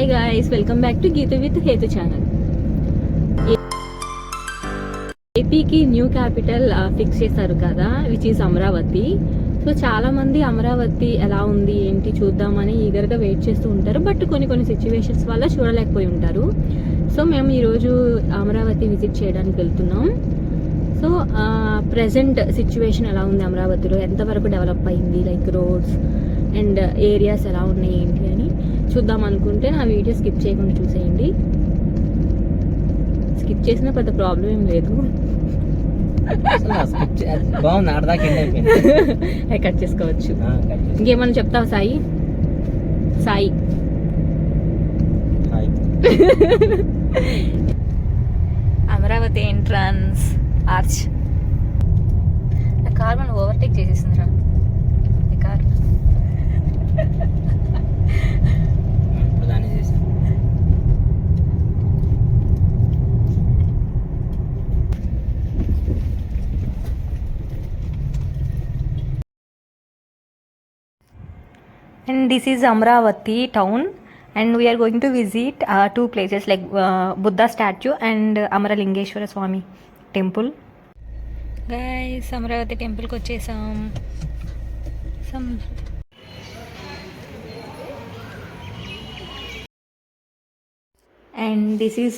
Hi guys, welcome back to Geetha with Hetu channel. ఏపీకి new capital fix చేశారు కదా, which is Amaravati. So చాలామంది అమరావతి ఎలా ఉంది ఏంటి చూద్దామని ఈగర్గా వెయిట్ చేస్తూ ఉంటారు. బట్ కొన్ని సిచ్యువేషన్స్ వల్ల చూడలేకపోయి ఉంటారు. సో మేము ఈరోజు అమరావతి విజిట్ చేయడానికి వెళ్తున్నాం. సో ప్రజెంట్ సిచ్యువేషన్ ఎలా ఉంది అమరావతిలో, ఎంతవరకు డెవలప్ అయింది, లైక్ రోడ్స్ అండ్ ఏరియాస్ ఎలా ఉన్నాయి ఏంటి అని చూద్దాం అనుకుంటే నా వీడియో స్కిప్ చేయకుండా చూసేయండి. స్కిప్ చేసినా పెద్ద ప్రాబ్లం ఏం లేదు. కట్ చేసుకోవచ్చు. ఇంకేమన్నా చెప్తావా సాయి? Amaravati entrance arch. నా కార్ మనం ఓవర్టేక్ చేసేసిందిరా. ఈ car and this is Amravati town and we are going to visit two places like Buddha statue and Amaralingeshwara Swami temple. Guys, Amravati temple ko vachesam. And this is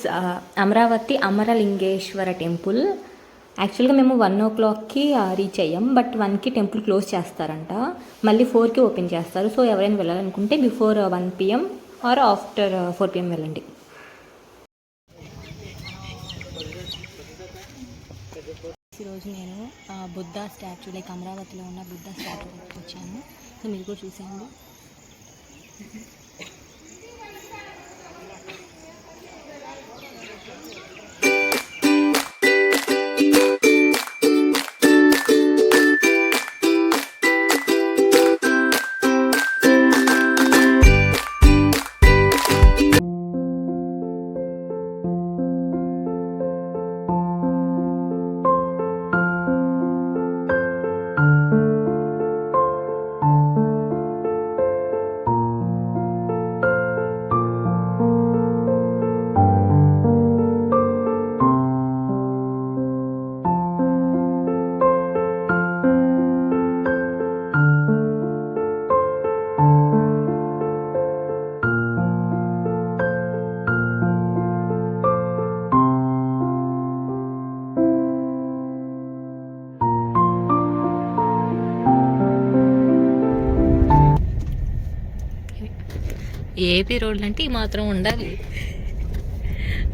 Amravati Amaralingeshwara temple. యాక్చువల్గా మేము 1 o'clockకి reach అయ్యాం. But 1కి temple close చేస్తారంట, మళ్ళీ 4కి open చేస్తారు. So ఎవరైనా వెళ్ళాలనుకుంటే before 1 PM or after 4 PM వెళ్ళండి. ఈరోజు నేను బుద్ధా స్టాచ్యూ, లైక్ అమరావతిలో ఉన్న బుద్ధా స్టాచ్యూ వచ్చాను. సో మీరు కూడా చూసేయండి. ఏపీ రోడ్లు అంటే ఈ మాత్రం ఉండాలి,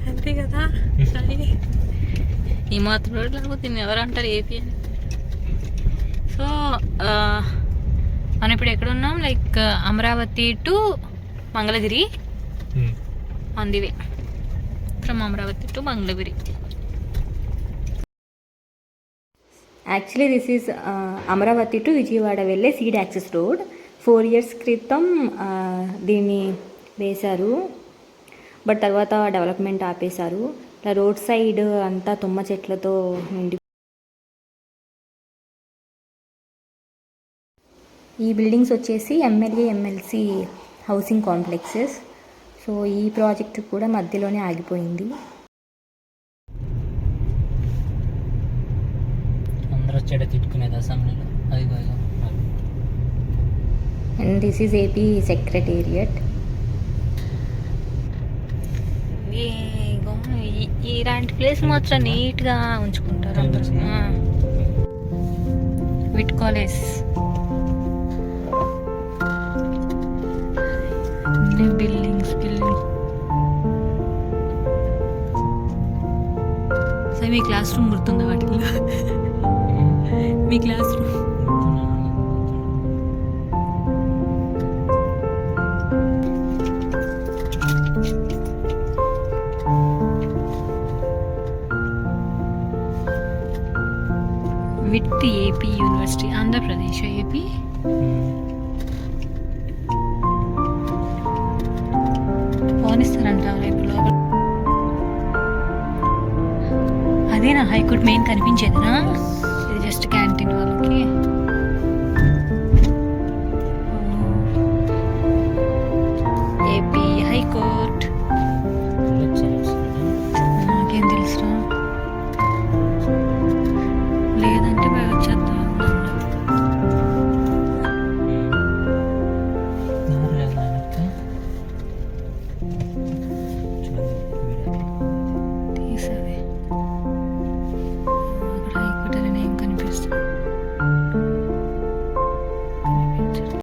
అంతే కదా. ఈ మాత్రం రోడ్లు లేకపోతే దీన్ని ఎవరు అంటారు ఏపీ అని. సో మనం ఇప్పుడు ఎక్కడ ఉన్నాం, like Amaravati to Mangalagiri on the way from Amaravati to Mangalagiri. Actually this is Amaravati to Vijayawada వెళ్ళే సీడ్ యాక్సెస్ రోడ్. 4 years క్రితం దీన్ని వేశారు, బట్ తర్వాత డెవలప్మెంట్ ఆపేశారు. ఇలా రోడ్ సైడ్ అంతా తుమ్మ చెట్లతో నిండి. ఈ బిల్డింగ్స్ వచ్చేసి MLA MLC housing complexes. So ఈ ప్రాజెక్ట్ కూడా మధ్యలోనే ఆగిపోయింది. అందరూ చెడ తిట్టుకునేది అసెంబ్లీలో. And this is AP Secretariat. ఇలాంటి ప్లేస్ మాత్రం నీట్గా ఉంచుకుంటారు. VIT college buildings. సో మీ క్లాస్ రూమ్ గుర్తుందా వాటిలో? మీ class room with AP university, Andhra Pradesh. AP పోనిస్తారంట రేపు లోపల. అదేనా హైకోర్టు మెయిన్ కనిపించేదినా?